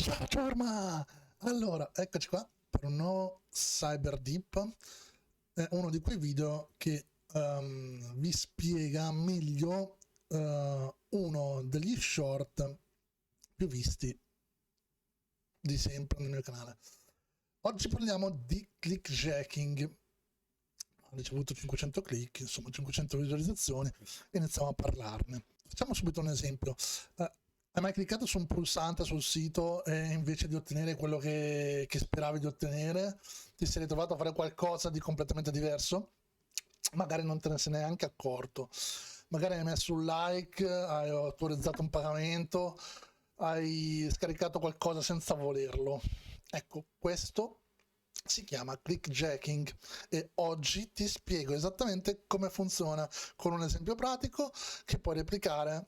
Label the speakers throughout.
Speaker 1: Ciao ciurma! Allora, eccoci qua per un nuovo CyberDeep. È uno di quei video che vi spiega meglio uno degli short più visti di sempre nel mio canale. Oggi parliamo di clickjacking. Ho ricevuto 500 click, insomma 500 visualizzazioni e iniziamo a parlarne. Facciamo subito un esempio. Hai mai cliccato su un pulsante sul sito e invece di ottenere quello che speravi di ottenere, ti sei ritrovato a fare qualcosa di completamente diverso? Magari non te ne sei neanche accorto. Magari hai messo un like, hai autorizzato un pagamento, hai scaricato qualcosa senza volerlo. Ecco, questo si chiama clickjacking e oggi ti spiego esattamente come funziona con un esempio pratico che puoi replicare,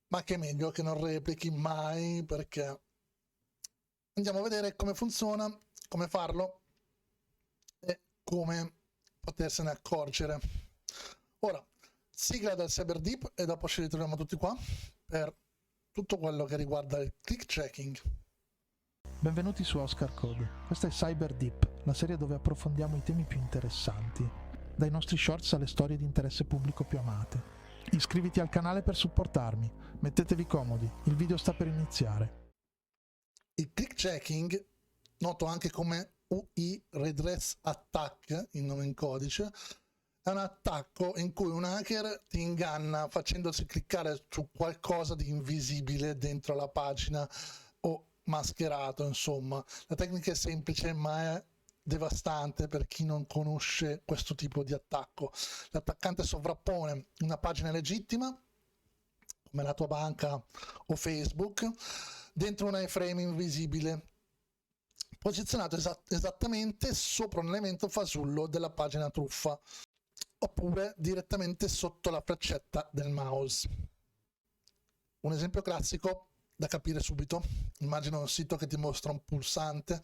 Speaker 1: ma che è meglio che non replichi mai, perché andiamo a vedere come funziona, come farlo e come potersene accorgere. Ora, sigla del CyberDeep e dopo ci ritroviamo tutti qua per tutto quello che riguarda il clickjacking.
Speaker 2: Benvenuti su Oscar Code, questa è CyberDeep, la serie dove approfondiamo i temi più interessanti, dai nostri shorts alle storie di interesse pubblico più amate. Iscriviti al canale per supportarmi, mettetevi comodi, il video sta per iniziare.
Speaker 1: Il clickjacking, noto anche come UI Redress Attack, il nome in codice, è un attacco in cui un hacker ti inganna facendosi cliccare su qualcosa di invisibile dentro la pagina o mascherato, insomma. La tecnica è semplice ma è devastante per chi non conosce questo tipo di attacco. L'attaccante sovrappone una pagina legittima, come la tua banca o Facebook, dentro un iframe invisibile, posizionato esattamente sopra un elemento fasullo della pagina truffa, oppure direttamente sotto la freccetta del mouse. Un esempio classico da capire subito: immagina un sito che ti mostra un pulsante,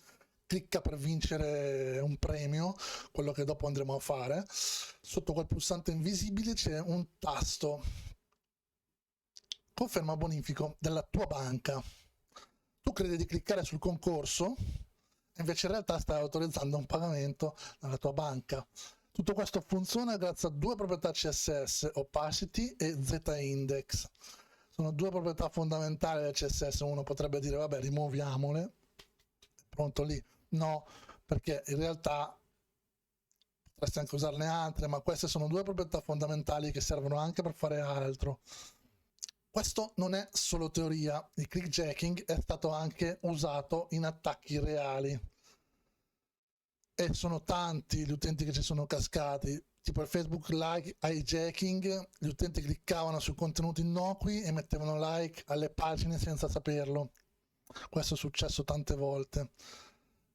Speaker 1: clicca per vincere un premio, quello che dopo andremo a fare. Sotto quel pulsante invisibile c'è un tasto conferma bonifico della tua banca. Tu credi di cliccare sul concorso, invece in realtà stai autorizzando un pagamento dalla tua banca. Tutto questo funziona grazie a due proprietà CSS, opacity e z-index. Sono due proprietà fondamentali del CSS. Uno potrebbe dire vabbè, rimuoviamole, pronto lì. No, perché in realtà potresti anche usarne altre, ma queste sono due proprietà fondamentali che servono anche per fare altro. Questo non è solo teoria, il clickjacking è stato anche usato in attacchi reali e sono tanti gli utenti che ci sono cascati, tipo il Facebook like hijacking. Gli utenti cliccavano su contenuti innocui e mettevano like alle pagine senza saperlo. Questo è successo tante volte.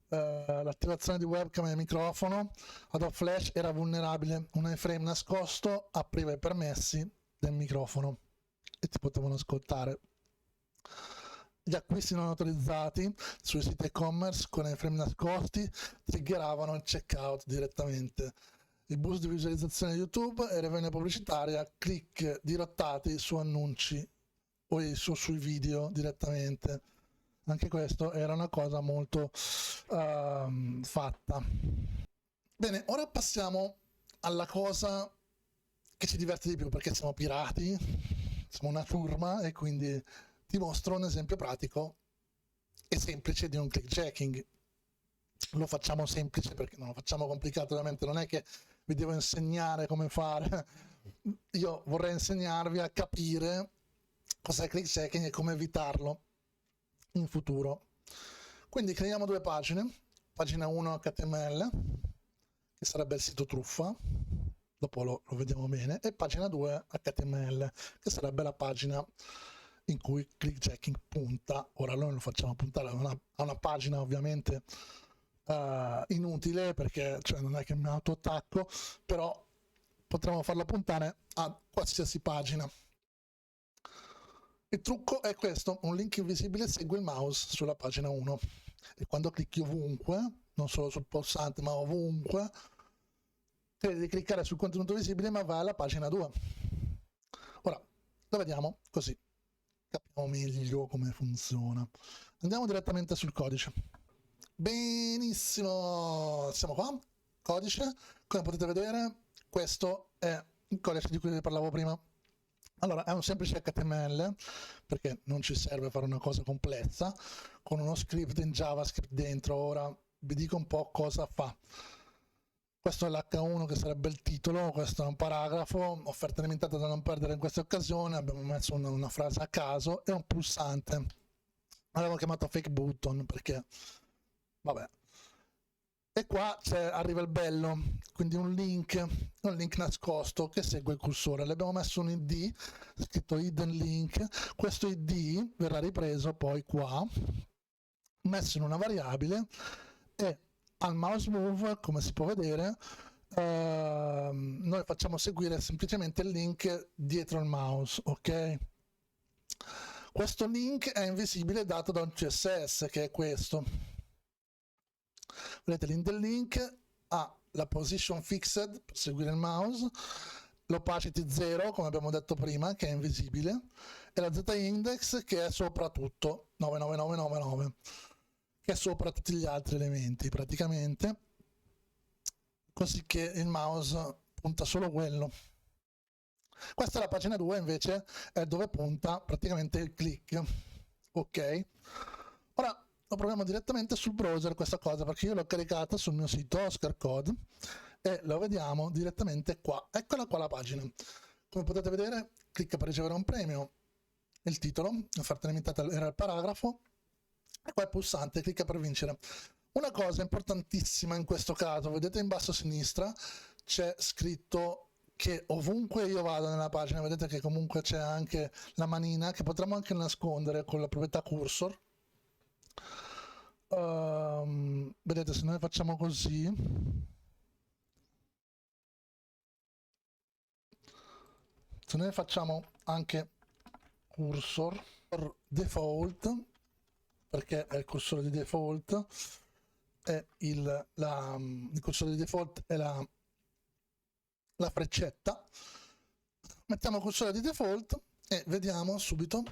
Speaker 1: L'attivazione di webcam e microfono, Adobe Flash era vulnerabile, un iframe nascosto apriva i permessi del microfono e ti potevano ascoltare. Gli acquisti non autorizzati sui siti e-commerce con iframe nascosti triggeravano il checkout direttamente. Il boost di visualizzazione di YouTube e revenue pubblicitaria, click dirottati su annunci o sui video direttamente. Anche questo era una cosa molto fatta. Bene, ora passiamo alla cosa che ci diverte di più, perché siamo pirati, siamo una ciurma e quindi ti mostro un esempio pratico e semplice di un clickjacking. Lo facciamo semplice perché non lo facciamo complicato, ovviamente non è che vi devo insegnare come fare. Io vorrei insegnarvi a capire cos'è il clickjacking e come evitarlo in futuro. Quindi creiamo due pagine: pagina 1 HTML, che sarebbe il sito truffa, dopo lo vediamo bene, e pagina 2 HTML, che sarebbe la pagina in cui clickjacking punta. Ora noi lo facciamo puntare a una pagina ovviamente inutile, perché cioè, non è che mi autoattacco, però potremmo farla puntare a qualsiasi pagina. Il trucco è questo: un link invisibile segue il mouse sulla pagina 1 e quando clicchi ovunque, non solo sul pulsante ma ovunque, credi di cliccare sul contenuto visibile ma va alla pagina 2. Ora lo vediamo così. capiamo meglio come funziona. Andiamo direttamente sul codice. Benissimo, siamo qua, codice, come potete vedere questo è il codice di cui vi parlavo prima. Allora, è un semplice HTML, perché non ci serve fare una cosa complessa, con uno script in JavaScript dentro. Ora vi dico un po' cosa fa. Questo è l'H1 che sarebbe il titolo, questo è un paragrafo, offerta limitata da non perdere in questa occasione, abbiamo messo una frase a caso e un pulsante. L'avevo chiamato fake button perché, vabbè. E qua arriva il bello, quindi un link nascosto che segue il cursore. Le abbiamo messo un id, scritto hidden link, questo id verrà ripreso poi qua, messo in una variabile e al mouse move, come si può vedere, noi facciamo seguire semplicemente il link dietro il mouse, ok? Questo link è invisibile dato da un CSS che è questo. Vedete, l'indel link ha la position fixed per seguire il mouse, l'opacity 0 come abbiamo detto prima che è invisibile e la z-index che è sopra tutto 99999 che è sopra tutti gli altri elementi praticamente, così che il mouse punta solo quello. Questa è la pagina 2 invece, è dove punta praticamente il click, ok? Ora lo proviamo direttamente sul browser questa cosa, perché io l'ho caricata sul mio sito Oscar Code e lo vediamo direttamente qua. Eccola qua la pagina. Come potete vedere, clicca per ricevere un premio, il titolo, offerta limitata era il paragrafo, e qua il pulsante, clicca per vincere. Una cosa importantissima in questo caso, vedete in basso a sinistra c'è scritto che ovunque io vado nella pagina, vedete che comunque c'è anche la manina che potremmo anche nascondere con la proprietà cursor. Vedete, se noi facciamo così, se noi facciamo anche cursor default, perché è il cursore di default, è il cursore di default è la freccetta, mettiamo il cursore di default e vediamo subito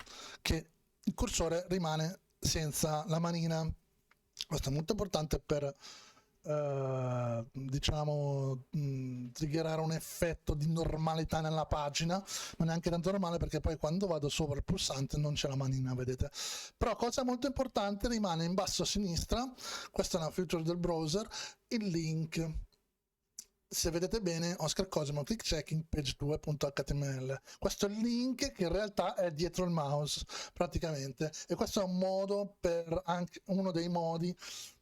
Speaker 1: che il cursore rimane senza la manina. Questo è molto importante per diciamo triggerare un effetto di normalità nella pagina, ma neanche tanto normale, perché poi quando vado sopra il pulsante non c'è la manina, vedete. Però cosa molto importante, rimane in basso a sinistra, questa è una feature del browser, il link. Se vedete bene, Oscar Cosimo click checking page2.html, questo è il link che in realtà è dietro il mouse praticamente, e questo è un modo per, anche uno dei modi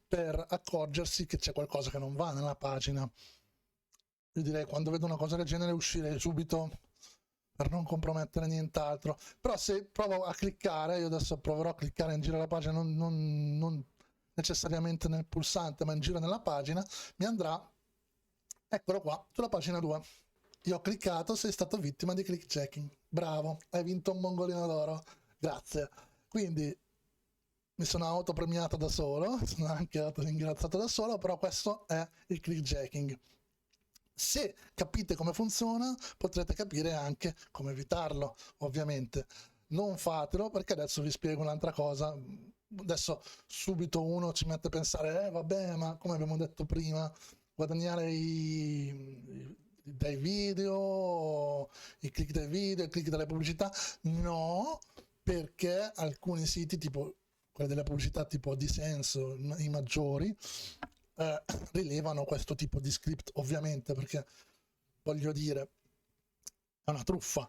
Speaker 1: per accorgersi che c'è qualcosa che non va nella pagina. Io direi, quando vedo una cosa del genere, uscirei subito per non compromettere nient'altro. Però se provo a cliccare, io adesso proverò a cliccare in giro della pagina, non necessariamente nel pulsante ma in giro nella pagina, mi andrà, eccolo qua, sulla pagina 2. Io ho cliccato, sei stato vittima di click checking, bravo, hai vinto un mongolino d'oro, grazie. Quindi mi sono autopremiato da solo, sono anche autoringraziato da solo, però questo è il click jacking. Se capite come funziona, potrete capire anche come evitarlo, ovviamente. Non fatelo, perché adesso vi spiego un'altra cosa. Adesso subito uno ci mette a pensare, vabbè, ma come abbiamo detto prima, guadagnare dai video, i click dai video, i click dalle pubblicità. No, perché alcuni siti, tipo quelle delle pubblicità tipo Disenso, i maggiori, rilevano questo tipo di script, ovviamente, perché voglio dire è una truffa,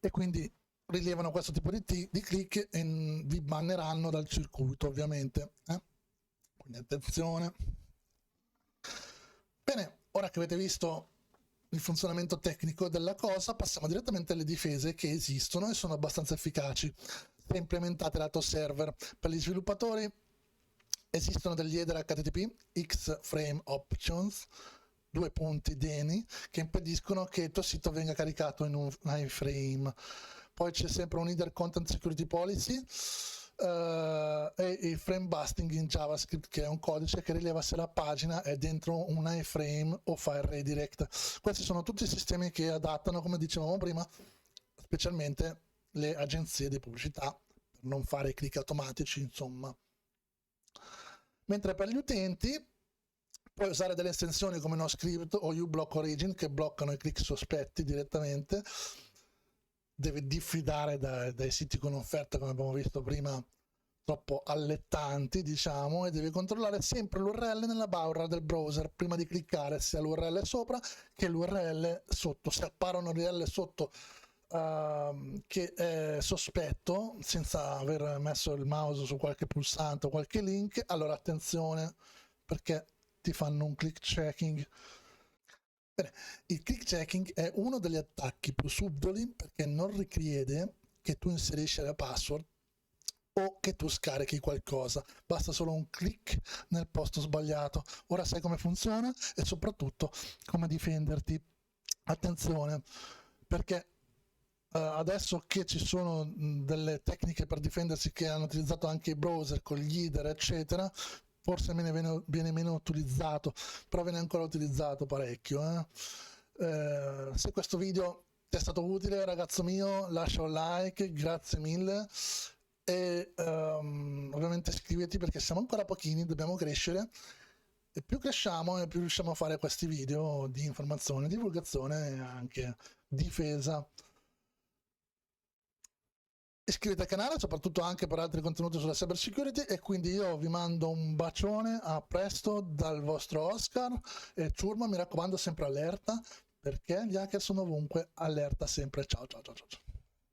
Speaker 1: e quindi rilevano questo tipo di click e vi banneranno dal circuito, ovviamente, quindi attenzione. Bene, ora che avete visto il funzionamento tecnico della cosa, passiamo direttamente alle difese che esistono e sono abbastanza efficaci se implementate lato server. Per gli sviluppatori esistono degli header HTTP, X-Frame Options, 2 punti DENI, che impediscono che il tuo sito venga caricato in un iframe. Poi c'è sempre un header Content Security Policy e il frame busting in JavaScript, che è un codice che rileva se la pagina è dentro un iframe o file redirect. Questi sono tutti sistemi che adattano, come dicevamo prima, specialmente le agenzie di pubblicità per non fare click automatici, insomma. Mentre per gli utenti puoi usare delle estensioni come NoScript o uBlock Origin che bloccano i click sospetti direttamente. Devi diffidare dai siti con offerta, come abbiamo visto prima, troppo allettanti, diciamo, e devi controllare sempre l'URL nella barra del browser prima di cliccare, sia l'URL sopra che l'URL sotto. Se appare un URL sotto che è sospetto, senza aver messo il mouse su qualche pulsante o qualche link, allora attenzione, perché ti fanno un click checking. Bene, il click checking è uno degli attacchi più subdoli perché non richiede che tu inserisci la password o che tu scarichi qualcosa, basta solo un click nel posto sbagliato. Ora sai come funziona e soprattutto come difenderti. Attenzione, perché adesso che ci sono delle tecniche per difendersi che hanno utilizzato anche i browser con gli header eccetera, forse viene meno utilizzato, però viene ancora utilizzato parecchio. Se questo video ti è stato utile, ragazzo mio, lascia un like, grazie mille, e ovviamente iscriviti perché siamo ancora pochini, dobbiamo crescere, e più cresciamo e più riusciamo a fare questi video di informazione, divulgazione e anche difesa. Iscrivetevi al canale, soprattutto anche per altri contenuti sulla cyber security, e quindi io vi mando un bacione, a presto dal vostro Oscar, e Ciurma, mi raccomando, sempre allerta, perché gli hacker sono ovunque, allerta sempre, ciao ciao ciao ciao.